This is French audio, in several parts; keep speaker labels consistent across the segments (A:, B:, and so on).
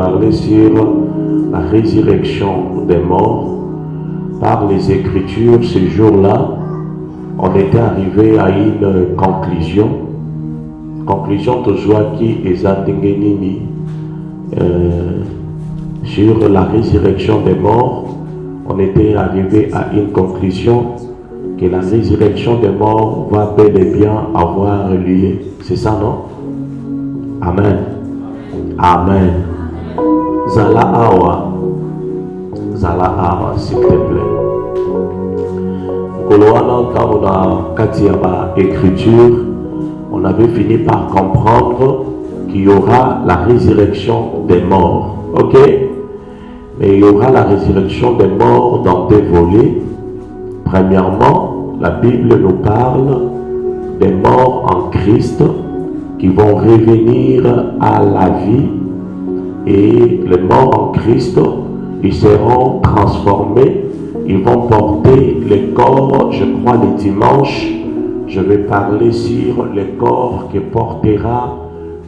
A: parler sur la résurrection des morts. Par les Écritures, ce jour-là, on était arrivé à une conclusion. Conclusion de Joaki et Zadengenini sur la résurrection des morts. On était arrivé à une conclusion que la résurrection des morts va bel et bien avoir lieu. C'est ça, non? Amen. Amen. Zala awa, s'il te plaît. Écriture, on avait fini par comprendre qu'il y aura la résurrection des morts. Ok? Mais il y aura la résurrection des morts dans deux volets. Premièrement, la Bible nous parle des morts en Christ qui vont revenir à la vie. Et les morts en Christ, ils seront transformés. Ils vont porter les corps, je crois le dimanche, je vais parler sur les corps que portera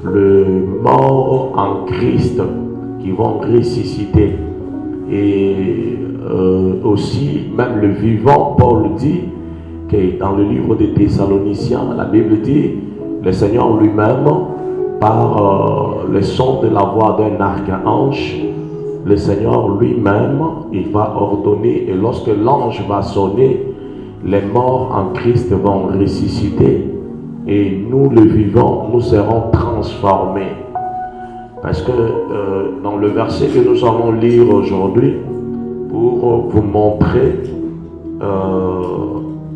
A: le mort en Christ qui vont ressusciter. Et aussi, même le vivant, Paul dit que dans le livre des Thessaloniciens, la Bible dit, le Seigneur lui-même, par le son de la voix d'un archange, le Seigneur lui-même, il va ordonner, et lorsque l'ange va sonner, les morts en Christ vont ressusciter, et nous, le vivant, nous serons transformés. Parce que dans le verset que nous allons lire aujourd'hui, pour vous montrer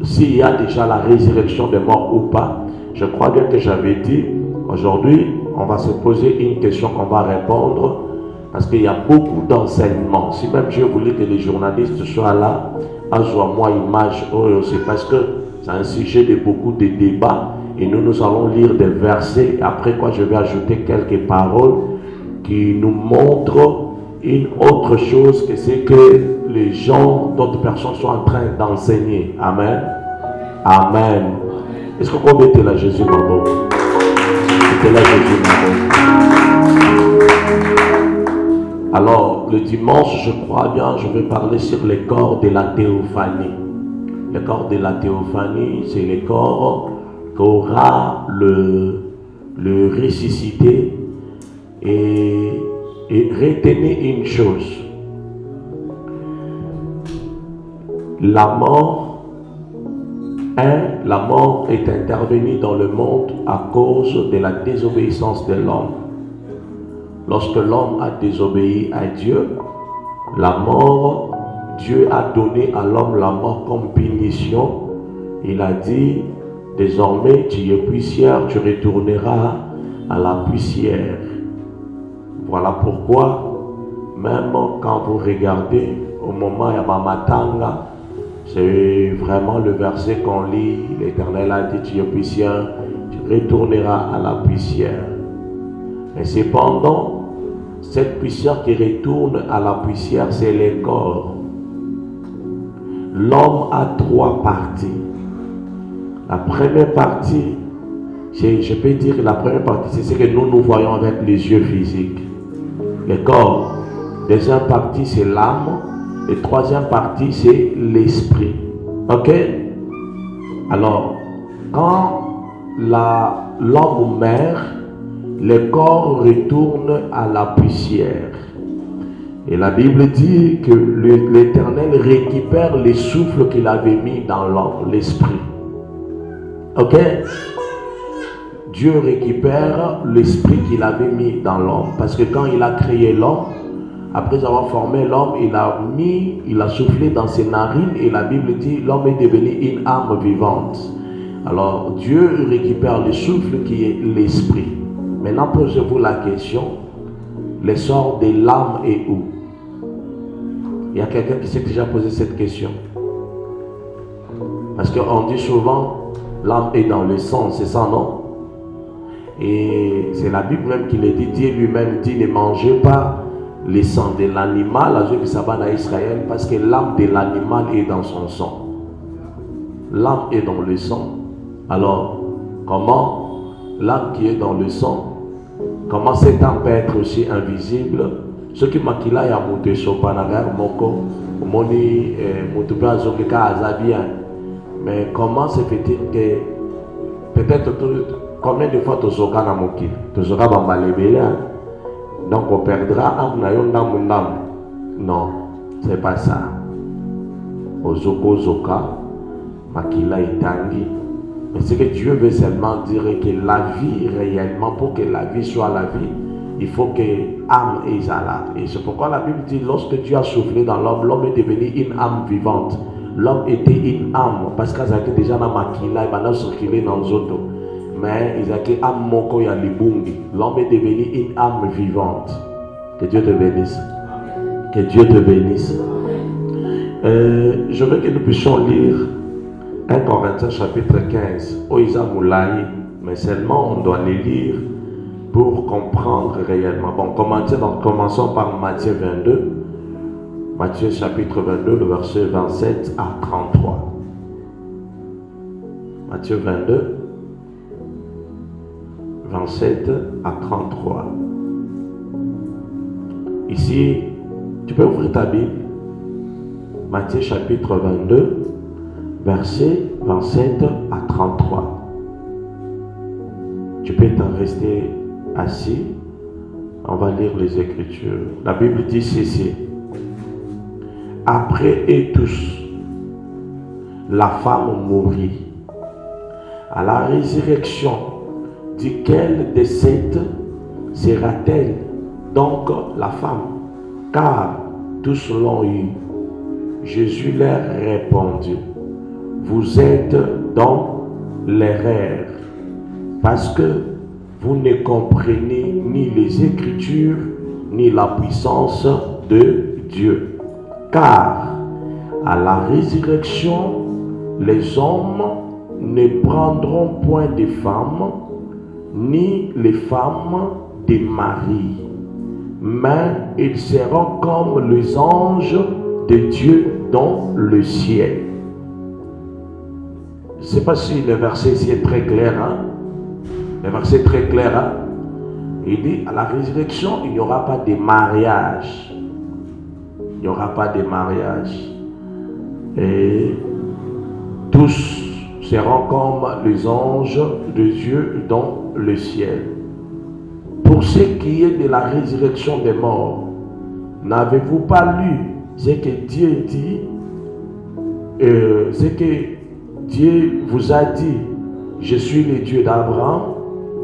A: s'il y a déjà la résurrection des morts ou pas, je crois bien que j'avais dit, aujourd'hui, on va se poser une question qu'on va répondre, parce qu'il y a beaucoup d'enseignements. Si même Dieu voulait que les journalistes soient là, moi image, c'est parce que c'est un sujet de beaucoup de débats, et nous allons lire des versets, après quoi je vais ajouter quelques paroles qui nous montrent une autre chose que c'est que les gens, d'autres personnes sont en train d'enseigner. Amen. Amen. Est-ce que combien était là Jésus Mambo? C'était là Jésus Mambo. Alors, le dimanche, je crois bien, je vais parler sur les corps de la théophanie. Les corps de la théophanie, c'est les corps qu'aura le ressuscité. Et retenez une chose, la mort est intervenue dans le monde à cause de la désobéissance de l'homme. Lorsque l'homme a désobéi à Dieu, la mort, Dieu a donné à l'homme la mort comme punition. Il a dit, désormais tu es poussière, tu retourneras à la poussière. Voilà pourquoi, même quand vous regardez au moment Yamamatanga, c'est vraiment le verset qu'on lit, l'Éternel a dit, tu es poussière, tu retourneras à la poussière. Mais cependant, cette poussière qui retourne à la poussière, c'est les corps. L'homme a trois parties. La première partie, je peux dire que la première partie, c'est ce que nous voyons avec les yeux physiques. Le corps. Deuxième partie, c'est l'âme. Et troisième partie, c'est l'esprit. Ok? Alors, quand l'homme meurt, le corps retourne à la poussière. Et la Bible dit que l'Éternel récupère les souffles qu'il avait mis dans l'homme, l'esprit. Ok? Dieu récupère l'esprit qu'il avait mis dans l'homme. Parce que quand il a créé l'homme, après avoir formé l'homme, il a soufflé dans ses narines et la Bible dit l'homme est devenu une âme vivante. Alors Dieu récupère le souffle qui est l'esprit. Maintenant posez-vous la question, l'essor de l'âme est où? Il y a quelqu'un qui s'est déjà posé cette question. Parce qu'on dit souvent l'âme est dans le sang, c'est ça, non? Et c'est la Bible même qui le dit. Dieu lui-même dit ne mangez pas le sang de l'animal à Israël, parce que l'âme de l'animal est dans son sang. L'âme est dans le sang. Alors, comment l'âme qui est dans le sang, comment cette âme peut être aussi invisible? Ce qui makila ya moto sopanagar moko, moni moto pe azokeka azabien. Mais comment se fait-il que peut-être combien de fois tu soka na mokili, tu soka bambalebele, donc on perdra âme na yo ndam. Non, c'est pas ça. Ozoko zoka makila itangi. Mais c'est que Dieu veut seulement dire que la vie réellement, pour que la vie soit la vie, il faut que l'âme est là. Et c'est pourquoi la Bible dit, lorsque Dieu a soufflé dans l'homme, l'homme est devenu une âme vivante. L'homme était une âme, parce qu'ils étaient déjà dans makila, ils ont circulé dans les autos. Mais ils étaient âme moko ya libungi. L'homme est devenu une âme vivante. Que Dieu te bénisse. Que Dieu te bénisse. Je veux que nous puissions lire 1 Corinthiens chapitre 15. Oïsa Moulaï, mais seulement on doit les lire pour comprendre réellement. Bon, commençons par Matthieu 22. Matthieu chapitre 22, le verset 27 à 33. Matthieu 22, 27 à 33. Ici, tu peux ouvrir ta Bible. Matthieu chapitre 22, verset 27 à 33. Tu peux t'en rester assis. On va lire les Écritures. La Bible dit ceci. Après eux tous, la femme mourut. À la résurrection, duquel de sept sera-t-elle donc la femme? Car tous l'ont eu. Jésus leur répondit, vous êtes dans l'erreur, parce que vous ne comprenez ni les Écritures, ni la puissance de Dieu. Car à la résurrection, les hommes ne prendront point de femmes, ni les femmes des maris, mais ils seront comme les anges de Dieu dans le ciel. Je ne sais pas si le verset ici est très clair. Le verset est très clair. Il dit, à la résurrection, il n'y aura pas de mariage. Il n'y aura pas de mariage. Et tous seront comme les anges de Dieu dans le ciel. Pour ce qui est de la résurrection des morts, n'avez-vous pas lu ce que Dieu dit, ce que Dieu vous a dit? Je suis le Dieu d'Abraham,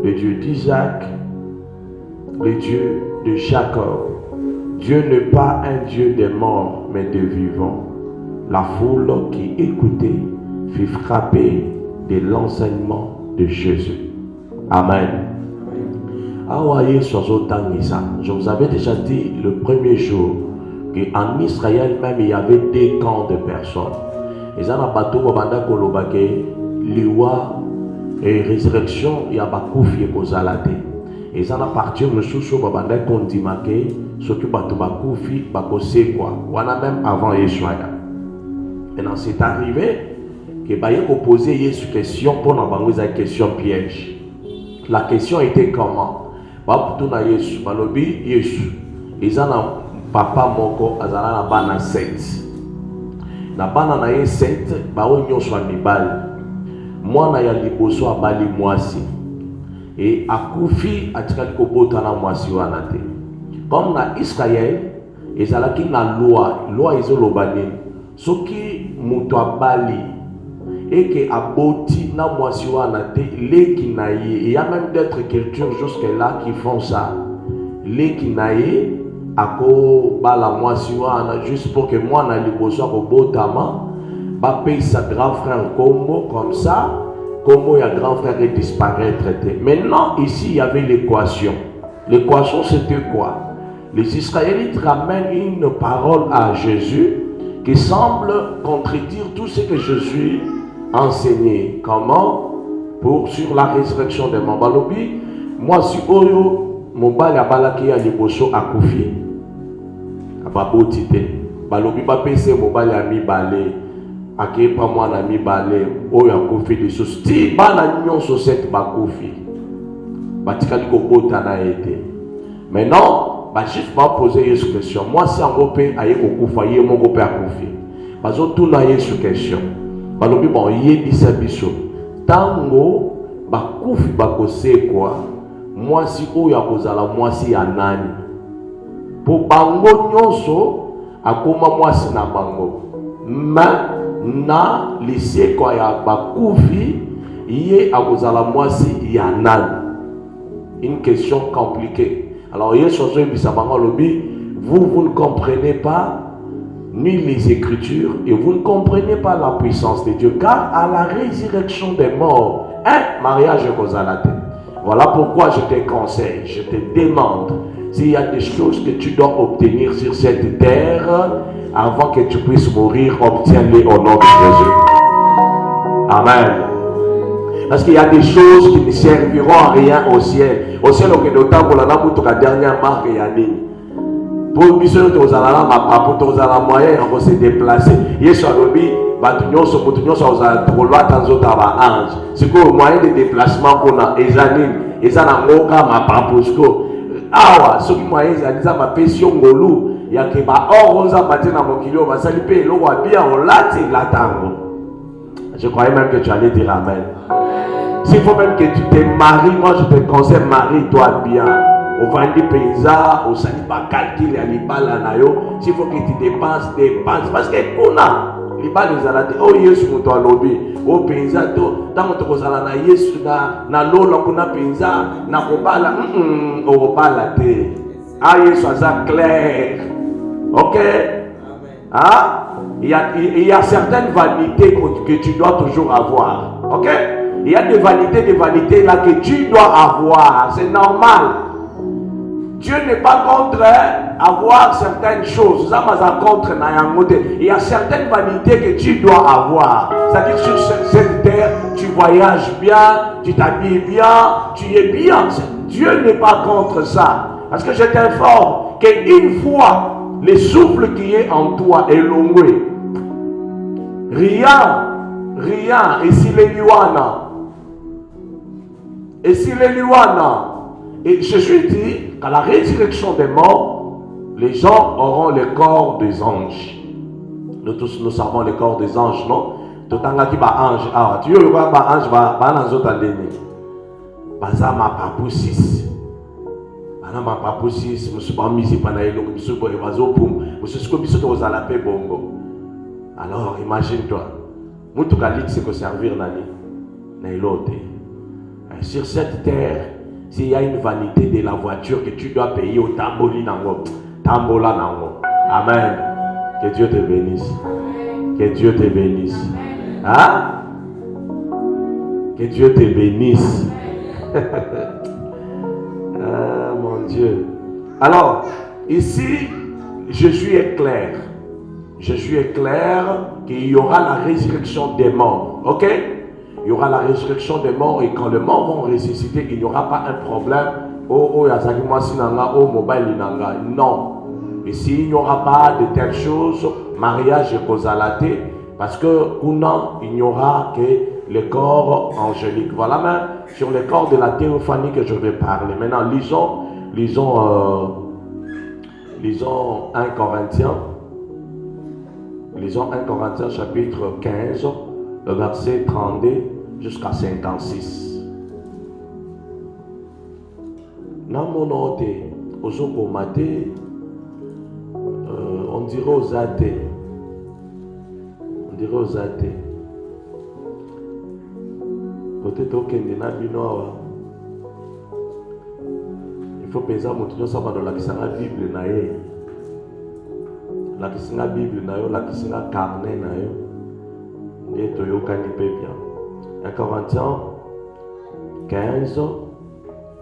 A: le Dieu d'Isaac, le Dieu de Jacob. Dieu n'est pas un Dieu des morts, mais des vivants. La foule qui écoutait fut frappée de l'enseignement de Jésus. Amen. Je vous avais déjà dit le premier jour qu'en Israël même il y avait deux camps de personnes. Et ça n'a pas tout liwa et résurrection il y a bakoufi et kozalate. Et ça n'a partir le sous babanda kondimake ce qui batu bakoufi bakose quoi. Wana même avant Yeshua. Maintenant c'est arrivé que baye ko poser Yesu question pour na bango za question piège. La question était comment? Ba tout na Yesu balobi Yesu. Ezana papa moko azala na bana 7. Na bana na ye 7 ba onyo swa mibali. Mwana ya liboso abali mwasi. Et akufi atikali kobota na mwasi wana te. Comme na Israël ezalaki na loi ezoloba nini? Soki muto abali et que aboti na mwasi wana te leki na ye. Il y a même d'autres cultures jusque là qui font ça. Leki na ye ako bala mwasi wana juste pour que moi na liboso akobotama ba paye sa grand frère comme ça. Comment il y a grand frère est disparaître. Maintenant, ici, il y avait l'équation. L'équation, c'était quoi? Les Israélites ramènent une parole à Jésus qui semble contredire tout ce que Jésus a enseigné. Comment? Sur la résurrection des morts. Balobi, moi, si Oyo, mon bal a balaki à liboso à Koufi. À Babotite. Balobi, bapese, mon bal a mis balé. Ake pa mwana mi balé oyo akofi de sosti bana nyonso set bakofi batikali ko bota na ete. Maintenant juste poser une question. Moi, si on peut aller au Koufa, il y a mon groupe à Koufi. Parce que tout n'a pas une question. Parce que bon, il y a 10 biso. Tango, ba Koufi, ba kose quoi. Moi, si on y a kozala, moi, si y a nani. Pour bango nyonso, a comment moi, si na bango. Mais, na, lycée quoi, y a ba Koufi, y a kozala, moi, si y a nani. Une question compliquée. Alors, vous ne comprenez pas ni les Écritures et vous ne comprenez pas la puissance de Dieu. Car à la résurrection des morts, un mariage est causé à la tête. Voilà pourquoi je te conseille, je te demande, s'il y a des choses que tu dois obtenir sur cette terre, avant que tu puisses mourir, obtiens-les au nom de Jésus. Amen. Parce qu'il y a des choses qui ne serviront à rien au ciel. Au ciel, on est autant pour la dernière marque et année. Pour que nous ayons moyen de se déplacer. Yesu alobi, batunyoso kolwa tanzo taba ange. C'est quoi le moyen de déplacement pour na ezanine, ezana ngoka mapapusko. Awa, ce qui moyen ezaliza ma pension ngolu, ya ke ba oronza batena mokilio basali pe eloko bien on lati latango. Je croyais même que tu allais dire amen. S'il faut même que tu te maries, moi je te conseille, marie-toi bien. Au vendre paysa, au sali pas calculer à l'ibala nayo. S'il faut que tu dépenses. Parce que on a l'ibala les alate. Oh Yesu muto alobi. Oh paysa to. Tant que tu as na Yesu na lolo kuna paysa na kobala. Kobala te. Ah Yesu ça clair. Ok. Hein? Il y a certaines vanités que tu dois toujours avoir. Ok? Il y a des vanités là que tu dois avoir. C'est normal. Dieu n'est pas contre avoir certaines choses. Il y a certaines vanités que tu dois avoir. C'est-à-dire sur cette terre, tu voyages bien, tu t'habilles bien, tu es bien. Dieu n'est pas contre ça. Parce que je t'informe qu'une fois le souffle qui est en toi est longué, rien, et s'il est liwana. Et s'il est liwana. Et Jésus dit qu'à la résurrection des morts, les gens auront le corps des anges. Nous tous, nous savons le corps des anges, non? Tout le monde qui va ange. Ah, tu veux voir un ange, va dans l'autre année. Baza ma papoussis. Bana ma papoussis, je suis pas mis ici pendant le je suis pas évaso pour je suis comme si tu aux alapé bongo. Alors, imagine-toi. Moutou kalik c'est que servir nani. Nailote. Sur cette terre, s'il y a une vanité de la voiture que tu dois payer au tamboli nango, tambola nango. Amen. Que Dieu te bénisse. Que Dieu te bénisse. Hein? Que Dieu te bénisse. Ah, mon Dieu. Alors, ici, Jésus est clair. Jésus est clair qu'il y aura la résurrection des morts. Ok? Il y aura la résurrection des morts et quand les morts vont ressusciter, il n'y aura pas un problème. Oh, mobile non. Ici, il n'y aura pas de telles choses. Mariage et causalité. Parce que il n'y aura que le corps angélique. Voilà même sur le corps de la théophanie que je vais parler. Maintenant, lisons 1 Corinthiens. Lisons 1 Corinthiens chapitre 15, le verset 32 jusqu'à 56. Namonote, ozokomate, on dirait aux athées. On dirait aux athées. Peut-être aucun de nabinoa. Il faut penser à mon tueur, ça va dans la Bible naïe. La Bible naïe, la carnet naïe. Et Toyo Kanipé bien. 1 Corinthiens 15,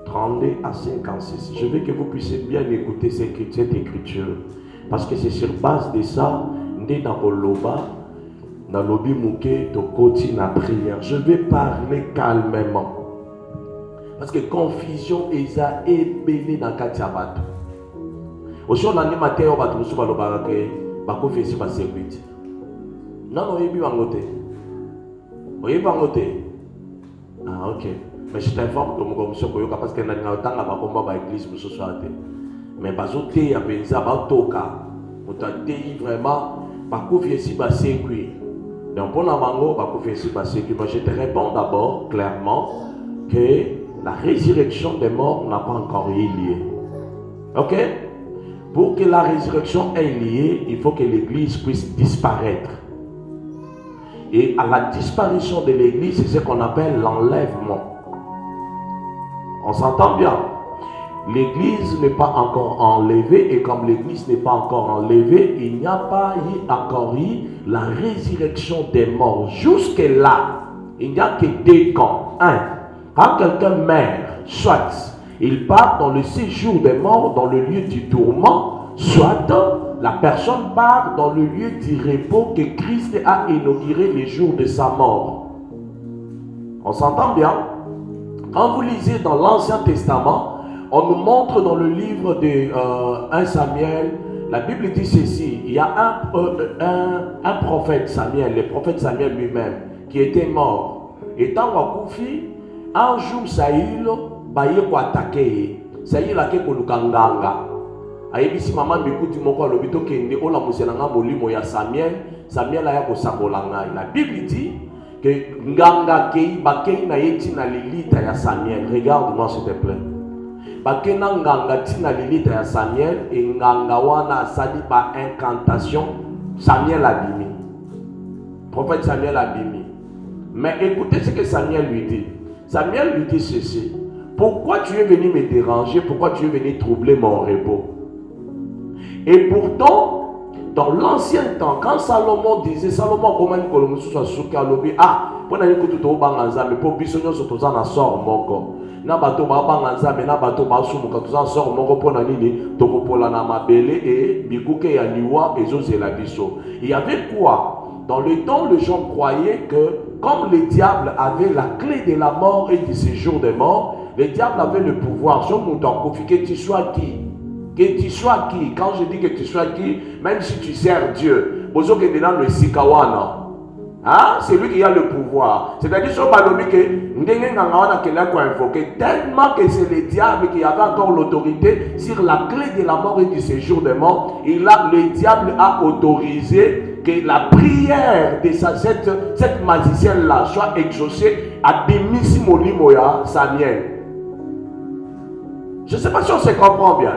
A: 32 à 56. Je veux que vous puissiez bien écouter cette écriture. Parce que c'est sur base de ça, nous dans lobby mouké to koti na prière. Je vais parler calmement. Parce que confusion est ébélée dans Katiabato. Aussi on a dit matin on va trouver sur le barake, ba confession ba sécurité. Non, il y a un côté. Il y a un côté. Ah, ok. Mais je t'informe que mon commission parce que nous avons un combat avec l'église pour ce soir. mais bazote ya benza batoka mutati vraiment bakufi si basekui. Donc pour la mango bakufi si basekui. Mais je te réponds d'abord clairement que la résurrection des morts n'a pas encore eu lieu. Ok? Pour que la résurrection ait lieu, il faut que l'église puisse disparaître. Et à la disparition de l'église, c'est ce qu'on appelle l'enlèvement. On s'entend bien? L'église n'est pas encore enlevée, et comme l'église n'est pas encore enlevée, il n'y a pas encore eu la résurrection des morts. Jusque-là, il n'y a que deux camps. Un, quand quelqu'un meurt, soit il part dans le séjour des morts, dans le lieu du tourment, soit la personne part dans le lieu du repos que Christ a inauguré le jour de sa mort. On s'entend bien? Quand vous lisez dans l'Ancien Testament, on nous montre dans le livre de 1 Samuel, la Bible dit ceci, il y a un prophète Samuel, le prophète Samuel lui-même, qui était mort. Et tant Wakoufi, un jour Saïl, baye ko attaquer. Saïl a ke kolukanganga. Ayebisi maman bikuti moko lobito kende ola musenanga molimo ya Samuel, Samuel aya ko sabolanga. La Bible dit que nganga kei bakei na yeti na lilita ya Samuel. Regarde-moi s'il te plaît. Bakena nganga tina lilita ya Samuel et nganga wana sali ba incantation Samuel abimi. Prophète Samuel abimi. Mais écoutez ce que Samuel lui dit. Samuel lui dit ceci. Pourquoi tu es venu me déranger? Pourquoi tu es venu troubler mon repos? Et pourtant, dans l'ancien temps, quand Salomon disait, Salomon comment il dit soit souka lobi pour na yikutu to banganza mais pour bisonyo sotoza na sort moko. Na bato ba banganza mais na bato ba sumuka toza sort moko pour na nini to kopola na mabele et bikuke ya liwa ezozela biso. Il y avait quoi? Dans le temps, les gens croyaient que comme le diable avait la clé de la mort et du séjour des morts, le diable avait le pouvoir sur mon temps, que tu sois qui? Que tu sois qui? Quand je dis que tu sois qui, même si tu sers Dieu, bozo que dans le sikawana, hein? C'est lui qui a le pouvoir. C'est-à-dire sur Balobi que Ndengengangawana qu'il a invoqué, tellement que c'est le diable qui avait encore l'autorité sur la clé de la mort et du séjour des morts. Le diable a autorisé que la prière de cette magicienne-là soit exaucée à Bimisi Molimoya Samuel. Je ne sais pas si on se comprend bien.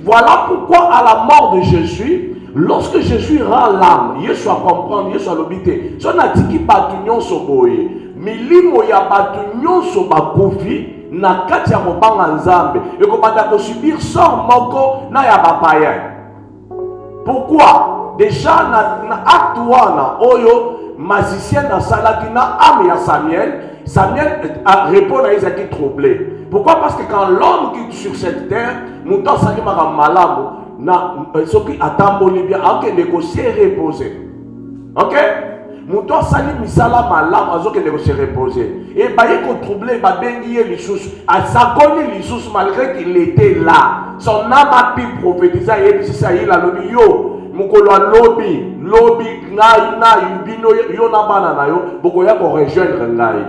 A: Voilà pourquoi à la mort de Jésus, lorsque Jésus rend l'âme, il soit comprendre, il soit l'obité. Son atiki batunyon soboye, milimoya batunyon sobakofi, na kati ya mobanga nzambe, et qu'on va subir sort moko na ya bapayen. Pourquoi? Déjà, na acte wana, oyo, magicien na salaki na âme ya Samuel, Samuel a répondu à Isaac troublé. Pourquoi? Parce que quand l'homme quitte sur cette terre, nous t'en saluons à malamu, na ce qui attend Bolivia, ok, négocier et reposer. Ok? Nous t'en saluons misala malamu, ok, négocier et reposer. Et bah, il est troublé, bah, bengier les choses, à sa connaît les choses malgré qu'il était là. Son âme a pu prophétiser, et puis ça y est, la lobby, yo. Mukolo lobby ngai na yubino yo na bana na yo boko ya ko rejoindre ngai.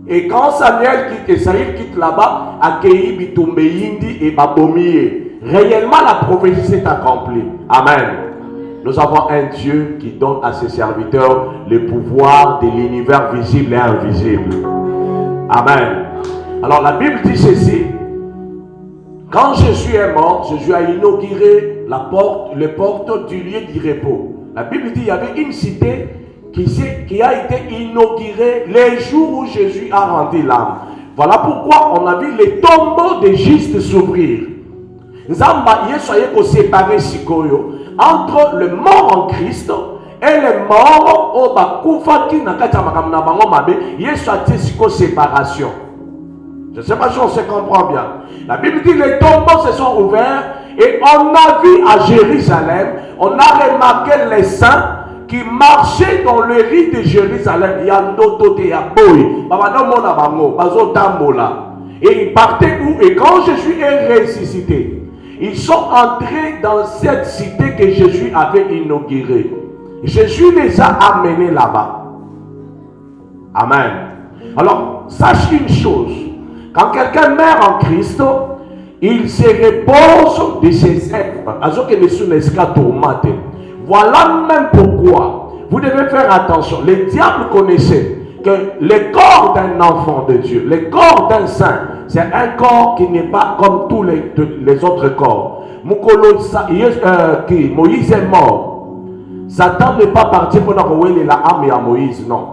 A: Et quand Samuel quitte et Saïd quitte là-bas, accueilli bitumbe yindi et babomiye. Réellement la prophétie s'est accomplie. Amen. Nous avons un Dieu qui donne à ses serviteurs le pouvoir de l'univers visible et invisible. Amen. Alors la Bible dit ceci. Quand Jésus est mort, Jésus a inauguré les portes du lieu du repos. La Bible dit qu'il y avait une cité qui a été inaugurée les jours où Jésus a rendu l'âme. Voilà pourquoi on a vu les tombeaux des justes s'ouvrir. Nzamba yesoye ko séparer sikoyo entre le mort en Christ et les morts au bakufa qui na kati makambo na bango mabe yesoye siko séparation. Je ne sais pas si on se comprend bien. La Bible dit que les tombeaux se sont ouverts et on a vu à Jérusalem, on a remarqué les saints qui marchaient dans le riz de Jérusalem. Il y a d'autres et ils partaient où? Et quand Jésus est ressuscité, ils sont entrés dans cette cité que Jésus avait inaugurée. Jésus les a amenés là-bas. Amen. Alors, sache une chose. Quand quelqu'un meurt en Christ, il se repose de ses œuvres. Voilà même pourquoi vous devez faire attention. Le diable connaissait que le corps d'un enfant de Dieu, le corps d'un saint, c'est un corps qui n'est pas comme tous les autres corps. Moïse est mort. Satan n'est pas parti pour envoyer la âme à Moïse, non.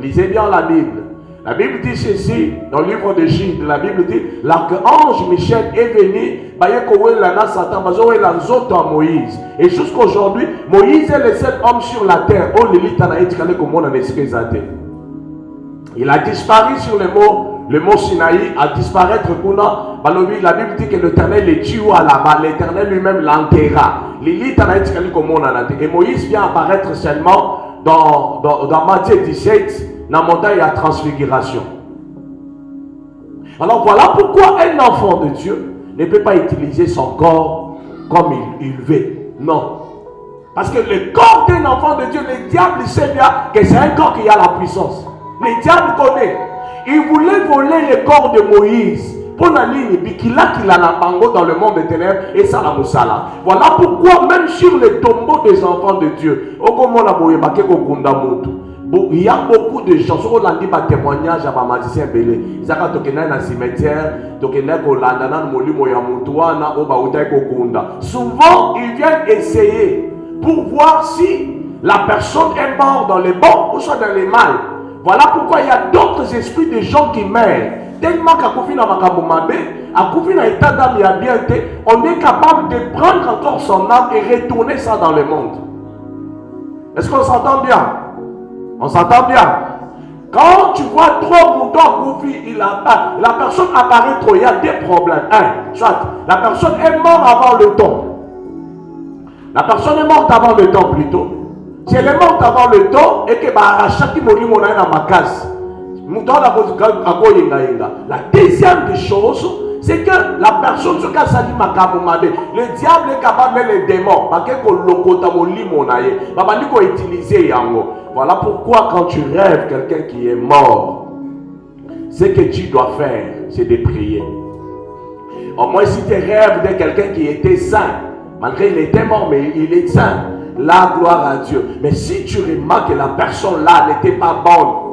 A: Lisez bien la Bible. La Bible dit ceci, dans le livre de Jude, la Bible dit, l'archange Michel est venu, à Moïse. Et jusqu'aujourd'hui, Moïse est le seul homme sur la terre. Il a disparu sur le mont Sinaï, a disparaître. La Bible dit que l'Éternel le tua là-bas, l'Éternel lui-même l'enterra. Et Moïse vient apparaître seulement dans Matthieu 17, dans la montagne à transfiguration. Alors voilà pourquoi un enfant de Dieu ne peut pas utiliser son corps comme il veut. Non. Parce que le corps d'un enfant de Dieu, le diable sait bien que c'est un corps qui a la puissance. Le diable connaît. Il voulait voler le corps de Moïse. Pour la ligne, qu'il a la bango dans le monde des ténèbres et ça la moussala. Voilà pourquoi même sur les tombeaux des enfants de Dieu, il y a beaucoup de gens, on a dit par témoignage à Magicien Belé. Ils ont dit dans le cimetière, souvent ils viennent essayer pour voir si la personne est morte dans les bons ou soit dans les mal. Voilà pourquoi il y a d'autres esprits de gens qui meurent. Tellement qu'à Koufina Makamboumabé, à Koufina état d'âme et à bien été, on est capable de prendre encore son âme et retourner ça dans le monde. Est-ce qu'on s'entend bien? On s'entend bien. Quand tu vois trop moutons à Koufi, la personne apparaît trop, il y a des problèmes. Soit la personne est morte avant le temps. La personne est morte avant le temps plutôt. Si elle est morte avant le temps et que à chaque moment on a dans ma case. La deuxième des choses, c'est que la personne, le diable est capable de mettre les démons. Voilà pourquoi quand tu rêves quelqu'un qui est mort, ce que tu dois faire, c'est de prier. Au moins si tu rêves de quelqu'un qui était saint, malgré qu'il était mort, mais il est saint, là, gloire à Dieu. Mais si tu remarques que la personne là n'était pas bonne,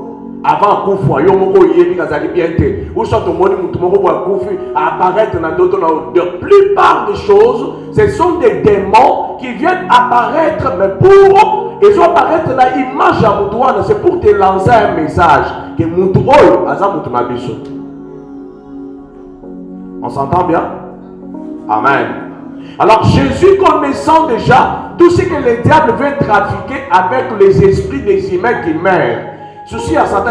A: avant Koufou, apparaître dans d'autres. La plupart des choses, ce sont des démons qui viennent apparaître, mais ils vont apparaître dans l'image à Moutouana. C'est pour te lancer un message que on s'entend bien? Amen. Alors Jésus connaissant déjà tout ce que le diable veut trafiquer avec les esprits des humains qui meurent. Ceci à Satan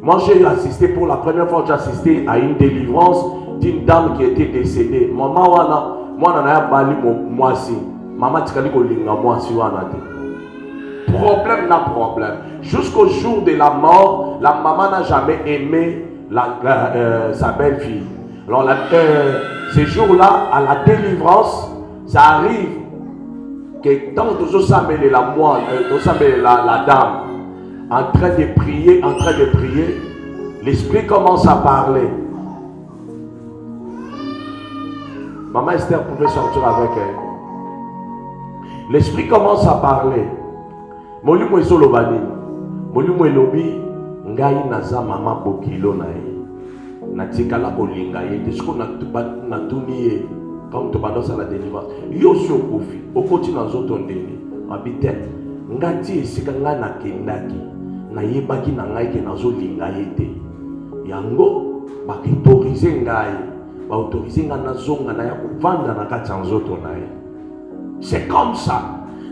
A: moi j'ai assisté pour la première fois, j'ai assisté à une délivrance d'une dame qui était décédée. Maman wana, moi nana bali moi si. Maman tikali ko linga moi si wana te. Problème na problème. Jusqu'au jour de la mort, la maman n'a jamais aimé sa belle-fille. Alors ce jour-là, à la délivrance, ça arrive que tant que nous sommes la dame en train de prier, l'esprit commence à parler. Maman Esther pouvait sortir avec elle. L'esprit commence à parler. Molimo esolobani, molimo elobi, ngai naza mama bokilo na ye. Natikala kolinga ye, desko natuniye. Quand tu vas à la délivrance, yo sur kofi, au côté dans autres ndeni, habite, ngati sikanga na kendaki, na yebaki na ngai ke nazo linga yete. Yango ba autoriser ngai, ba autoriser nga na zonga na ya kovanda na kati nzoto na ye. C'est comme ça.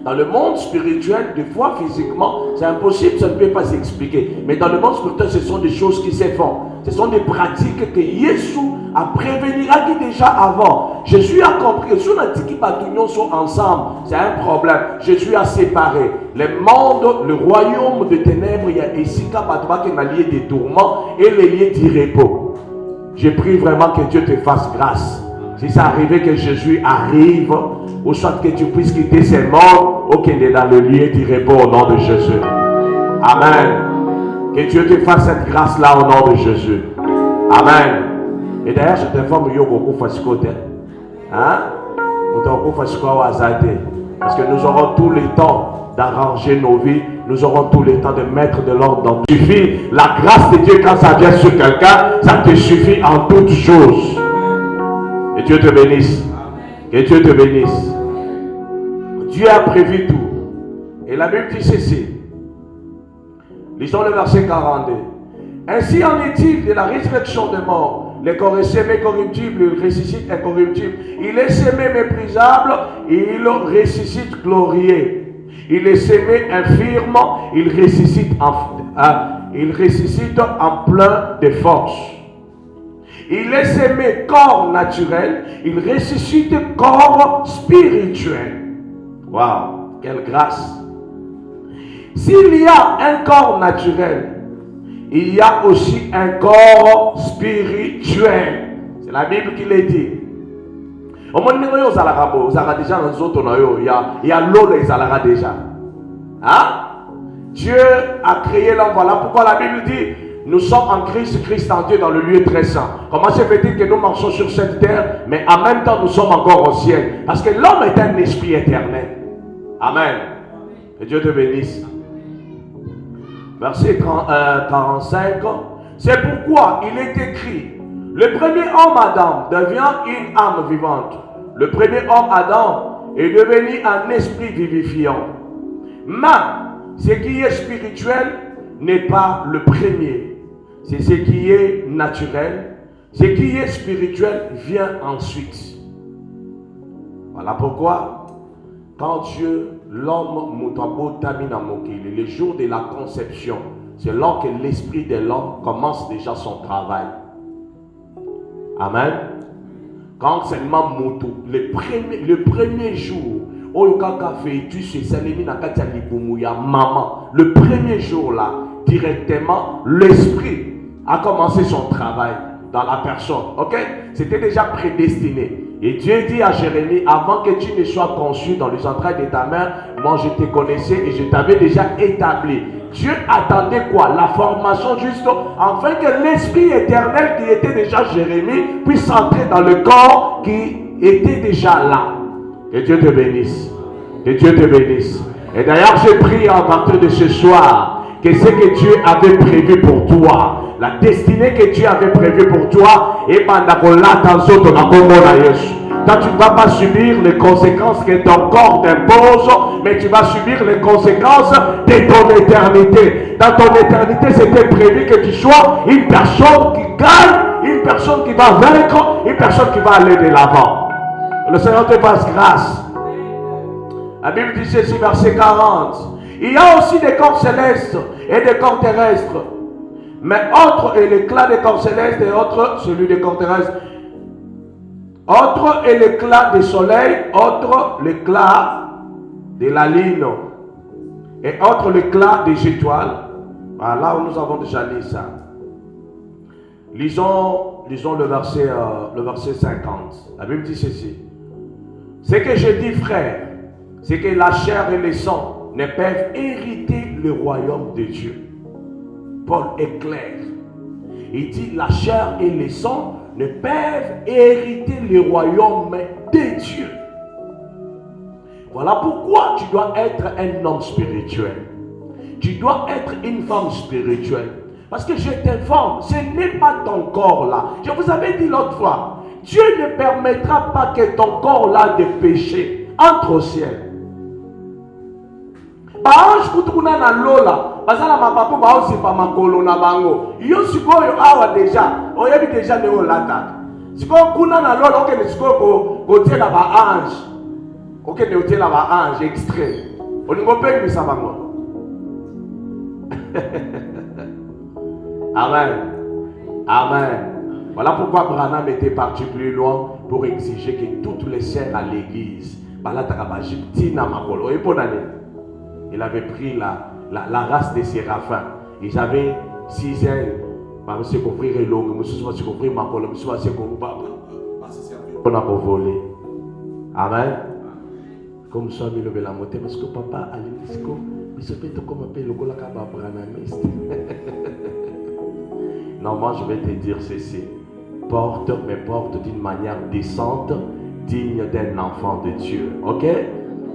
A: Dans le monde spirituel, des fois physiquement, c'est impossible, ça ne peut pas s'expliquer. Mais dans le monde spirituel, ce sont des choses qui se font. Ce sont des pratiques que Jésus a prévenu déjà avant. Jésus a compris que si on a dit qu'ils sont ensemble, c'est un problème. Jésus a séparé le monde, le royaume de ténèbres. Il y a ici un lieu de tourment et le lieu du repos. Je prie vraiment que Dieu te fasse grâce. Si ça arrivait que Jésus arrive, ou soit que tu puisses quitter ces morts, ou qu'il est dans le lieu du repos au nom de Jésus. Amen. Que Dieu te fasse cette grâce-là au nom de Jésus. Amen. Et d'ailleurs, je t'informe, il y a beaucoup de fascotes. Hein? Parce que nous aurons tout le temps d'arranger nos vies. Nous aurons tout le temps de mettre de l'ordre dans tout. Il suffit, la grâce de Dieu, quand ça vient sur quelqu'un, ça te suffit en toutes choses. Que Dieu te bénisse. Que Dieu te bénisse. Dieu a prévu tout. Et la Bible dit ceci. Lisons le verset 42. Ainsi en est-il de la résurrection des morts. Les corps est sémé corruptible, il ressuscite incorruptible. Il est sémé méprisable, il ressuscite glorieux. Il est sémé infirme, il ressuscite en plein de force. Il est sémé corps naturel, il ressuscite corps spirituel. Waouh, quelle grâce! S'il y a un corps naturel, il y a aussi un corps spirituel. C'est la Bible qui le dit. Au moins, il y a l'eau, ils allaient déjà. Hein? Dieu a créé l'homme. Voilà pourquoi la Bible dit nous sommes en Christ, Christ en Dieu dans le lieu très saint. Comment se fait-il que nous marchons sur cette terre, mais en même temps nous sommes encore au ciel? Parce que l'homme est un esprit éternel. Amen. Que Dieu te bénisse. Verset 45. C'est pourquoi il est écrit: le premier homme Adam devient une âme vivante. Le premier homme Adam est devenu un esprit vivifiant. Mais ce qui est spirituel n'est pas le premier. C'est ce qui est naturel. Ce qui est spirituel vient ensuite. Voilà pourquoi, quand Dieu, l'homme Moutabo Tamina Mokili, le jour de la conception, c'est là que l'esprit de l'homme commence déjà son travail. Amen. Quand seulement Moutou, le premier jour, le premier jour là, directement, l'esprit a commencé son travail dans la personne. Ok? C'était déjà prédestiné. Et Dieu dit à Jérémie: avant que tu ne sois conçu dans les entrailles de ta mère, moi je te connaissais et je t'avais déjà établi. Dieu attendait quoi? La formation juste afin que l'esprit éternel qui était déjà Jérémie puisse entrer dans le corps qui était déjà là. Que Dieu te bénisse. Que Dieu te bénisse. Et d'ailleurs, je prie à partir de ce soir que ce que Dieu avait prévu pour toi, la destinée que Dieu avait prévue pour toi, et toi, tu ne vas pas subir les conséquences que ton corps t'impose, mais tu vas subir les conséquences de ton éternité. Dans ton éternité, c'était prévu que tu sois une personne qui gagne, une personne qui va vaincre, une personne qui va aller de l'avant. Le Seigneur te fasse grâce. La Bible dit ceci, verset 40. Il y a aussi des corps célestes et des corps terrestres. Mais autre est l'éclat des corps célestes et autre celui des corps terrestres. Autre est l'éclat du soleil, autre l'éclat de la lune, et autre l'éclat des étoiles. Voilà, là où nous avons déjà lu ça. Lisons le verset 50. La Bible dit ceci. Ce que je dis, frère, c'est que la chair et le sang ne peuvent hériter le royaume de Dieu. Paul est clair. Il dit la chair et le sang ne peuvent hériter le royaume de Dieu. Voilà pourquoi tu dois être un homme spirituel. Tu dois être une femme spirituelle. Parce que je t'informe, ce n'est pas ton corps là. Je vous avais dit l'autre fois, Dieu ne permettra pas que ton corps là de péché entre au ciel. Baange kutukuna na lola bazala mapapo baosi pa makolo na bango yo sikoyo awa deja oyebi deja ne olata sikoyo kuna na lola oke ne sikoyo ko tiela ba ange oke ne otiela ba ange extrait olingo pe misa bango. Amen. Amen. Voilà pourquoi Branham était parti plus loin pour exiger que toutes les sœurs à l'église balata kabaji tina makolo eponane. Il avait pris la race des séraphins. Ils avaient 6 ailes. Monsieur couvrir et longue, monsieur soit couvrir ma colonne, monsieur soit couvrir. On a volé. Amen. Comme ça, il a la montée parce que papa a l'église, il se fait comme un peu le colacaba branamiste. Non, moi je vais te dire ceci. porte, mais porte d'une manière décente, digne d'un enfant de Dieu. Ok?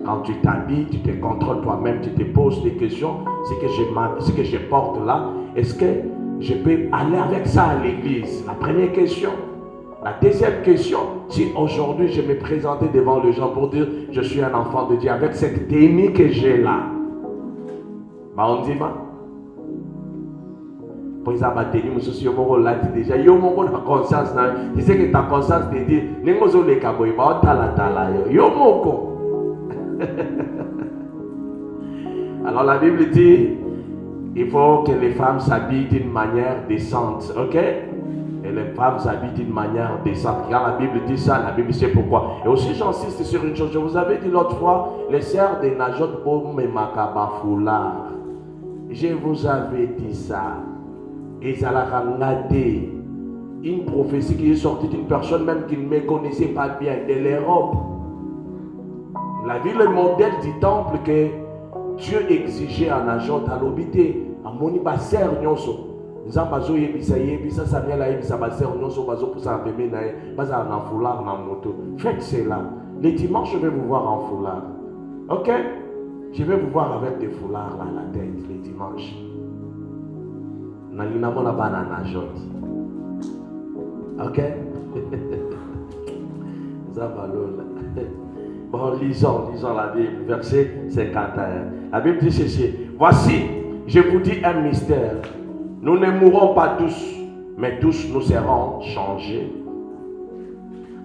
A: Quand tu t'habilles, tu te contrôles toi-même, tu te poses des questions. Ce que je porte là, est-ce que je peux aller avec ça à l'église? La première question. La deuxième question, si aujourd'hui je me présentais devant les gens pour dire je suis un enfant de Dieu avec cette tenue que j'ai là, bah on dit pas. Pour ça, ma tenue, je suis là déjà. Yo mon conscience, tu sais que ta conscience te dit, n'importe les caboy, bah on yo moko. Alors la Bible dit, il faut que les femmes s'habillent d'une manière décente, ok? Et les femmes s'habillent d'une manière décente. Quand la Bible dit ça, la Bible sait pourquoi. Et aussi j'insiste sur une chose, je vous avais dit l'autre fois, les sœurs de Najot pour mes macabafoulard. Je vous avais dit ça. Et ça l'a regardé. Une prophétie qui est sortie d'une personne même qui ne me connaissait pas bien, de l'Europe. La ville est le modèle du temple que Dieu exigeait en Najot à l'obité. À mon basser nyonso. Nzambazo yebisa yebisa Samuel yebisa basser nyonso bazo pour ça bébé nae. Baza en foulard na moto. Faites cela. Les dimanches je vais vous voir en foulard. Ok? Je vais vous voir avec des foulards là à la tête les dimanches. Nalina mona bana Najot. Ok? Zabalola. Bon, lisons la Bible, verset 51. La Bible dit ceci. Voici, je vous dis un mystère. Nous ne mourrons pas tous, mais tous nous serons changés.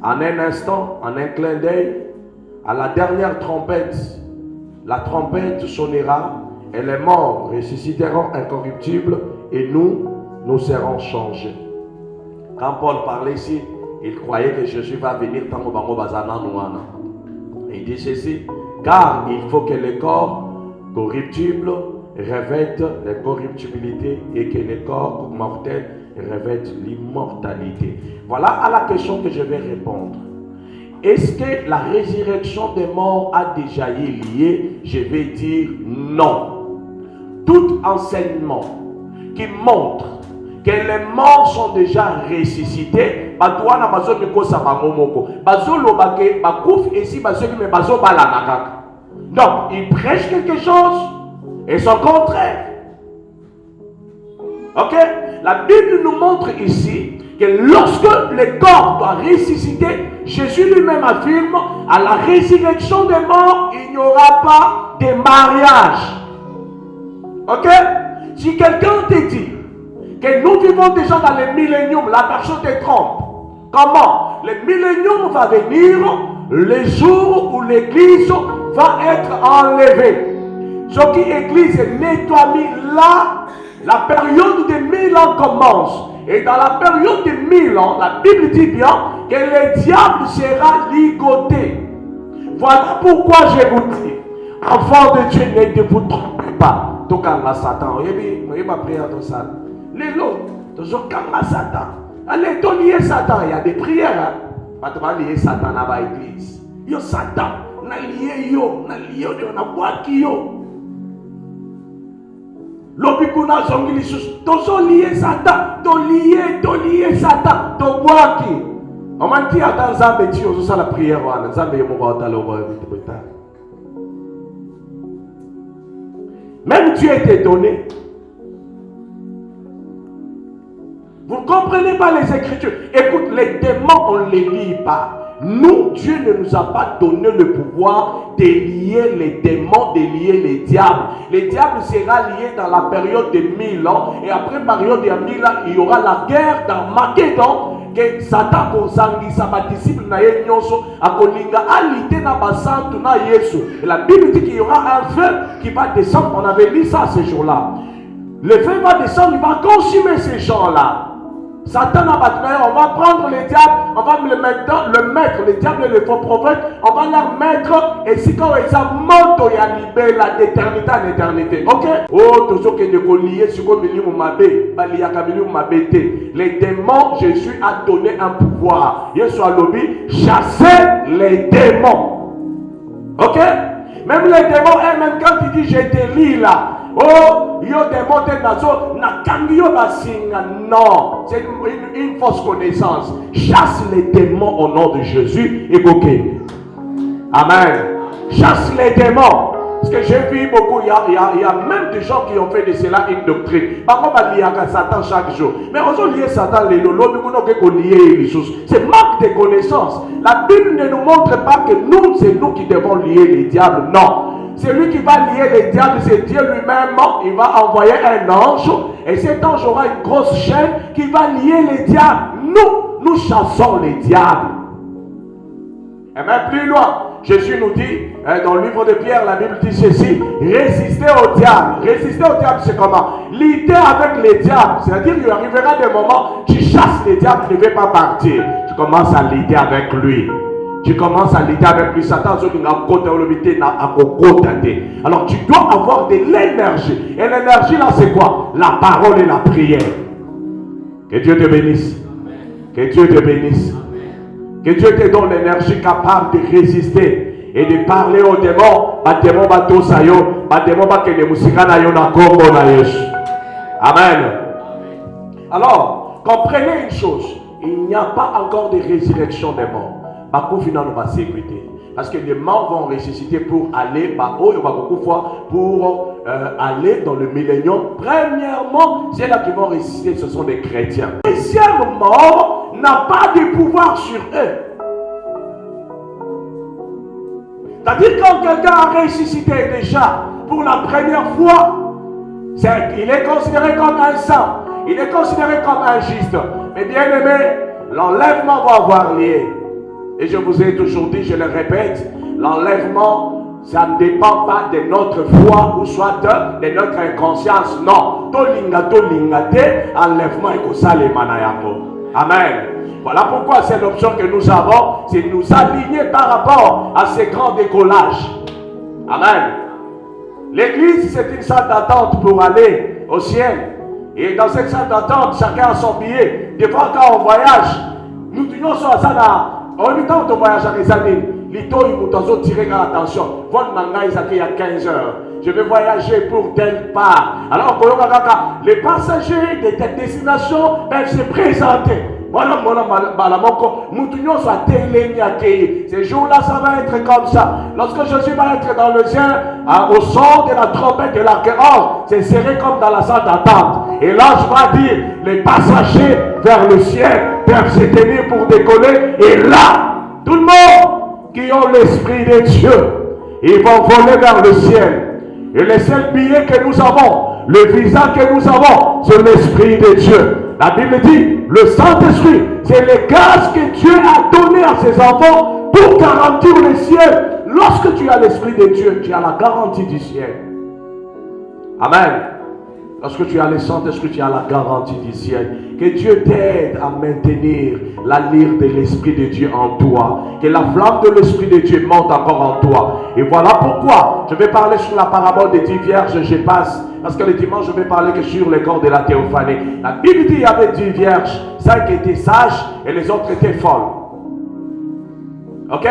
A: En un instant, en un clin d'œil, à la dernière trompette, la trompette sonnera et les morts ressusciteront incorruptibles et nous serons changés. Quand Paul parlait ici, il croyait que Jésus va venir tant au bango bazana nouana. Il dit ceci, car il faut que les corps corruptibles revêtent l'incorruptibilité et que les corps mortels revêtent l'immortalité. Voilà à la question que je vais répondre. Est-ce que la résurrection des morts a déjà eu lieu? Je vais dire non. Tout enseignement qui montre que les morts sont déjà ressuscités, donc ils prêchent quelque chose et son contraire. Ok? La Bible nous montre ici que lorsque le corps doit ressusciter, Jésus lui-même affirme à la résurrection des morts, il n'y aura pas de mariage. Ok? Si quelqu'un te dit que nous vivons déjà dans le millénium, la personne te trompe. Comment? Le millénium va venir le jour où l'église va être enlevée. Ce qui l'église est nettoyée là, la période de 1000 ans commence. Et dans la période de 1000 ans, la Bible dit bien que le diable sera ligoté. Voilà pourquoi je vous dis, enfants de Dieu, ne vous trompez pas. Tout comme la Satan, vous pas prier dans ça. Les lots, toujours comme la Satan. Allez, tu lier Satan, il y a des prières. Pas de lier Satan dans l'église. Yo Satan, na lié yo, na boaki yo. Lobikuna zongili sus, tozo lié Satan, to lié Satan, to boaki. On m'a dit à Zambé, tu as ça la prière, Zambé est mort dans le même Dieu est étonné. Vous ne comprenez pas les Écritures. Écoute, les démons, on ne les lit pas. Nous, Dieu ne nous a pas donné le pouvoir de lier les démons, de lier les diables. Le diable sera lié dans la période de 1000 ans. Et après la période de 1000 ans, il y aura la guerre d'Armageddon. Que Satan konzangi sa disciple na ye nyonso akolinga alite na basantu na Yesu. Et la Bible dit qu'il y aura un feu qui va descendre. On avait lu ça ce jour-là. Le feu va descendre, il va consumer ces gens-là. Satan a battu, on va prendre les diables, on va le mettre, le diable et le faux prophète, on va leur mettre, et si quand ils ont mort, il y a libéré d'éternité en éternité. Ok? Oh, tout ce qui est lié, ce qu'on les démons, Jésus a donné un pouvoir. Yesu a lobby, chasser les démons. Ok? Même les démons, même quand il dit, je te lis là, Oh, yo démon de nazo, na kangyo basinga. Non, c'est une fausse connaissance. Chasse les démons au nom de Jésus et Boké. Amen. Chasse les démons. Parce que j'ai vu beaucoup, il y a même des gens qui ont fait de cela une doctrine. Par contre, il y a Satan chaque jour. Mais on a lié Satan, c'est manque de connaissances. La Bible ne nous montre pas que nous, c'est nous qui devons lier les diables. Non. C'est lui qui va lier les diables, c'est Dieu lui-même. Il va envoyer un ange. Et cet ange aura une grosse chaîne qui va lier les diables. Nous chassons les diables. Et même plus loin, Jésus nous dit, dans le livre de Pierre, la Bible dit ceci, résister au diable. Résister au diable, c'est comment? Lutter avec les diables. C'est-à-dire qu'il arrivera des moments, tu chasses les diables, tu ne veux pas partir. Tu commences à lutter avec lui. Tu commences à lutter avec lui. Satan, alors tu dois avoir de l'énergie. Et l'énergie là, c'est quoi? La parole et la prière. Que Dieu te bénisse. Que Dieu te bénisse. Que Dieu te donne l'énergie capable de résister et de parler aux démons. Amen. Alors, comprenez une chose. Il n'y a pas encore de résurrection des morts. Parce que les morts vont ressusciter pour aller aller dans le millénium. Premièrement, c'est là qu'ils vont ressusciter, ce sont des chrétiens. Les deuxième mort n'a pas de pouvoir sur eux. C'est-à-dire quand quelqu'un a ressuscité déjà pour la première fois, il est considéré comme un saint, il est considéré comme un juste. Mais bien aimé, l'enlèvement va avoir lieu. Et je vous ai toujours dit, je le répète, l'enlèvement, ça ne dépend pas de notre foi ou soit de notre inconscience. Non. Enlèvement et Amen. Voilà pourquoi c'est l'option que nous avons, c'est de nous aligner par rapport à ces grands décollages. Amen. L'église, c'est une salle d'attente pour aller au ciel. Et dans cette salle d'attente, chacun a son billet. Des fois, quand on voyage, nous disons sur ça là. On est temps de voyager à les années. L'ito, il nous tirer attention. Votre manga, il y a 15 heures. Je vais voyager pour telle part. Alors, les passagers de telle destination peuvent se présenter. Voilà, ces jours-là, ça va être comme ça. Lorsque Jésus va être dans le ciel, au son de la trompette de l'archange, c'est serré comme dans la salle d'attente. Et l'ange va dire, les passagers vers le ciel peuvent se tenir pour décoller. Et là, tout le monde qui ont l'Esprit de Dieu, ils vont voler vers le ciel. Et le seul billet que nous avons, le visa que nous avons, c'est l'Esprit de Dieu. La Bible dit, le Saint-Esprit, c'est le gaz que Dieu a donné à ses enfants pour garantir le ciel. Lorsque tu as l'Esprit de Dieu, tu as la garantie du ciel. Amen. Lorsque tu as le Saint-Esprit, tu as la garantie du ciel. Que Dieu t'aide à maintenir la lyre de l'Esprit de Dieu en toi. Que la flamme de l'Esprit de Dieu monte encore en toi. Et voilà pourquoi je vais parler sur la parabole des 10 vierges. Je passe. Parce que le dimanche, je vais parler que sur les corps de la théophanie. La Bible dit qu'il y avait 10 vierges. 5 étaient sages et les autres étaient folles. Ok?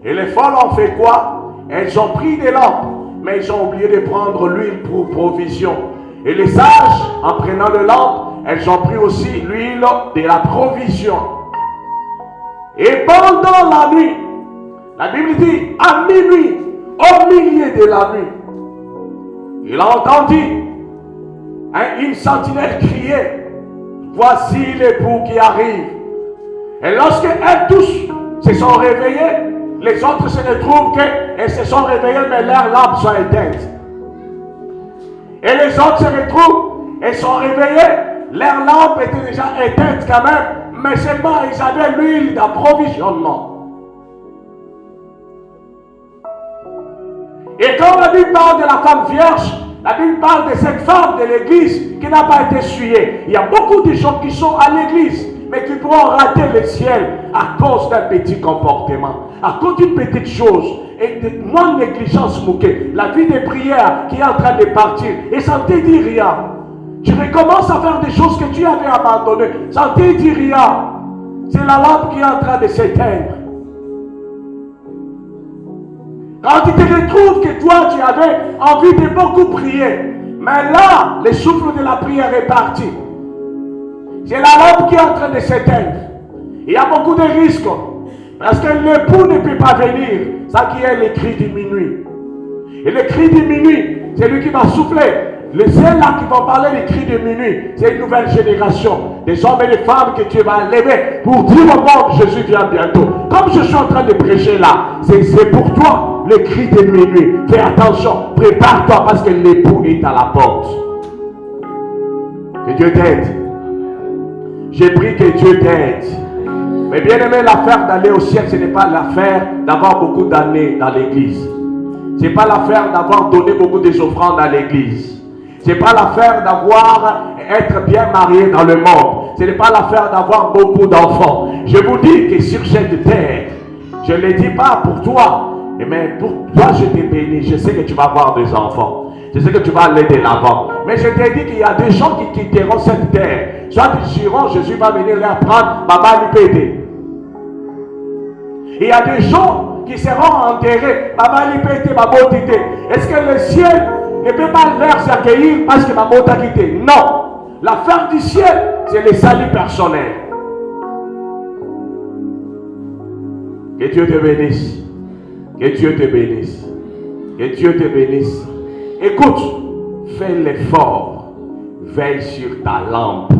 A: Et les folles ont fait quoi? Elles ont pris des lampes. Mais ils ont oublié de prendre l'huile pour provision. Et les sages, en prenant le lampe, elles ont pris aussi l'huile de la provision. Et pendant la nuit, la Bible dit, à minuit, au milieu de la nuit, il a entendu une sentinelle crier, voici l'époux qui arrive. Et lorsque elles tous se sont réveillées, les autres se retrouvent qu'elles se sont réveillées, mais leurs lampes sont éteintes. Et les autres se retrouvent, elles sont réveillées, leurs lampes étaient déjà éteintes quand même, mais seulement ils avaient l'huile d'approvisionnement. Et quand la Bible parle de la femme vierge, la Bible parle de cette femme de l'église qui n'a pas été essuyée. Il y a beaucoup de gens qui sont à l'église, mais qui pourront rater le ciel à cause d'un petit comportement, à cause d'une petite chose. Et de non-négligence moquée, la vie de prière qui est en train de partir, et ça ne te dit rien. Tu recommences à faire des choses que tu avais abandonnées, ça ne te dit rien. C'est la lampe qui est en train de s'éteindre. Quand tu te retrouves que toi, tu avais envie de beaucoup prier, Mais là, le souffle de la prière est parti. C'est la lampe qui est en train de s'éteindre. Il y a beaucoup de risques. Parce que l'époux ne peut pas venir. Ça qui est le cri du minuit. Et le cri du minuit, c'est lui qui va souffler. Les seuls là qui vont parler du cri de minuit, c'est une nouvelle génération. Des hommes et des femmes que Dieu va lever pour dire au monde, Jésus vient bientôt. Comme je suis en train de prêcher là, c'est pour toi le cri de minuit. Fais attention, prépare-toi parce que l'époux est à la porte. Que Dieu t'aide. J'ai pris que Dieu t'aide. Mais bien aimé, l'affaire d'aller au ciel, ce n'est pas l'affaire d'avoir beaucoup d'années dans l'église. Ce n'est pas l'affaire d'avoir donné beaucoup des offrandes à l'église. Ce n'est pas l'affaire être bien marié dans le monde. Ce n'est pas l'affaire d'avoir beaucoup d'enfants. Je vous dis que sur cette terre, je ne le dis pas pour toi, mais pour toi je te bénis. Je sais que tu vas avoir des enfants. Je sais que tu vas aller de l'avant. Mais je t'ai dit qu'il y a des gens qui quitteront cette terre. Soit ils diront, Jésus va venir leur prendre, Baba Lipété. Il y a des gens qui seront enterrés, Baba Lipété, Baba Tité. Est-ce que le ciel ne peut pas les accueillir parce que Baba t'a quitté? Non. L'affaire du ciel, c'est le salut personnel. Que Dieu te bénisse. Que Dieu te bénisse. Que Dieu te bénisse. Écoute, fais l'effort. Veille sur ta lampe.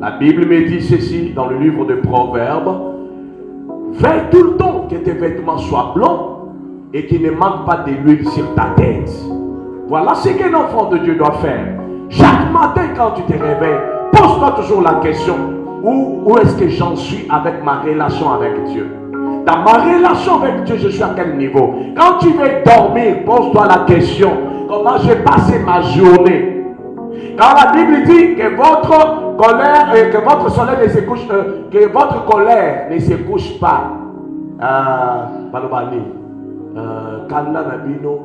A: La Bible me dit ceci dans le livre de Proverbes. Veille tout le temps que tes vêtements soient blancs et qu'il ne manque pas de l'huile sur ta tête. Voilà ce qu'un enfant de Dieu doit faire. Chaque matin quand tu te réveilles, pose-toi toujours la question, où est-ce que j'en suis avec ma relation avec Dieu? Dans ma relation avec Dieu, je suis à quel niveau? Quand tu veux dormir, pose-toi la question, comment j'ai passé ma journée? Quand la Bible dit que votre colère, que votre soleil ne se couche, que votre colère ne se couche pas. Balobani, Kanda Nabino,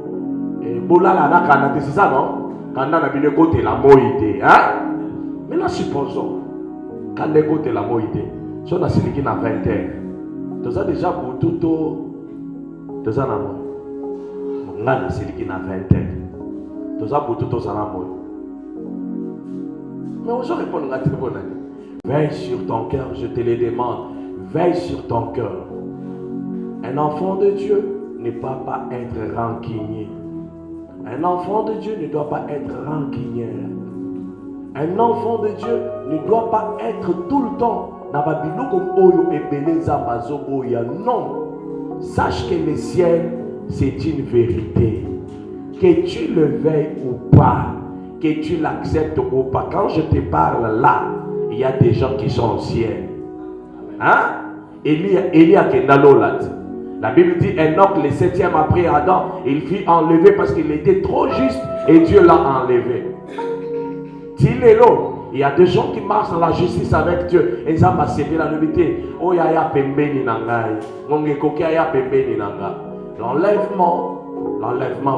A: Boulala Nakana, c'est ça non? Kanda Nabino côté la moïté, hein? Mais là supposons, Kanda côté la moïté, si on a celui qui n'a 20 ans, tu as déjà pour tout, tu as un amour. On a celui qui n'a 20 ans, tu as pour tout, tu as un amour. Mais on se répond à la téléphone. Veille sur ton cœur, je te le demande. Veille sur ton cœur. Un enfant de Dieu ne doit pas être rancunier. Un enfant de Dieu ne doit pas être rancunier. Un enfant de Dieu ne doit pas être tout le temps. Non. Sache que le ciel, c'est une vérité. Que tu le veuilles ou pas. Que tu l'acceptes ou pas. Quand je te parle là, il y a des gens qui sont au ciel. Hein? Elia Kendalolat. La Bible dit Enoch, le 7e après Adam, il fut enlevé parce qu'il était trop juste et Dieu l'a enlevé. Tilelo, il y a des gens qui marchent dans la justice avec Dieu. Et ils ont passé la vérité. Oh ya ya pembeni nangai. Ngonge kokia ya pembeni nanga. L'enlèvement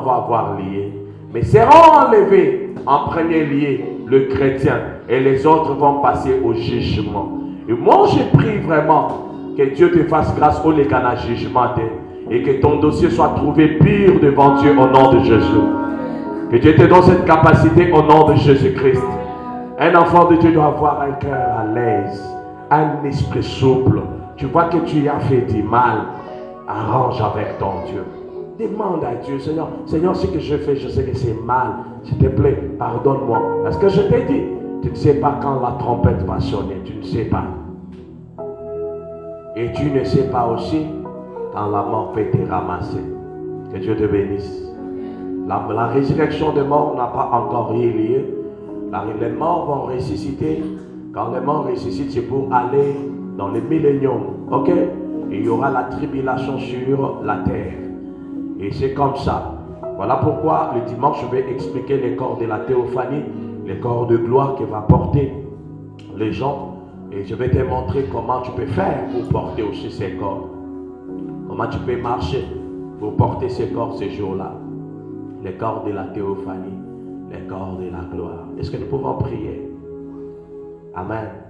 A: va avoir lieu. Mais seront enlevés en premier lieu le chrétien et les autres vont passer au jugement. Et moi je prie vraiment que Dieu te fasse grâce au lécana jugement et que ton dossier soit trouvé pur devant Dieu au nom de Jésus. Que Dieu te donne cette capacité au nom de Jésus-Christ. Un enfant de Dieu doit avoir un cœur à l'aise, un esprit souple. Tu vois que tu as fait du mal, arrange avec ton Dieu. Demande à Dieu, Seigneur, ce que je fais, je sais que c'est mal. S'il te plaît, pardonne-moi. Parce que je t'ai dit, tu ne sais pas quand la trompette va sonner. Tu ne sais pas. Et tu ne sais pas aussi quand la mort peut te ramasser. Que Dieu te bénisse. La résurrection des morts n'a pas encore eu lieu. Les morts vont ressusciter. Quand les morts ressuscitent, c'est pour aller dans le millénium. Ok? Et il y aura la tribulation sur la terre. Et c'est comme ça. Voilà pourquoi le dimanche, je vais expliquer les corps de la théophanie, les corps de gloire que va porter les gens. Et je vais te montrer comment tu peux faire pour porter aussi ces corps. Comment tu peux marcher pour porter ces corps ces jours-là. Les corps de la théophanie, les corps de la gloire. Est-ce que nous pouvons prier? Amen.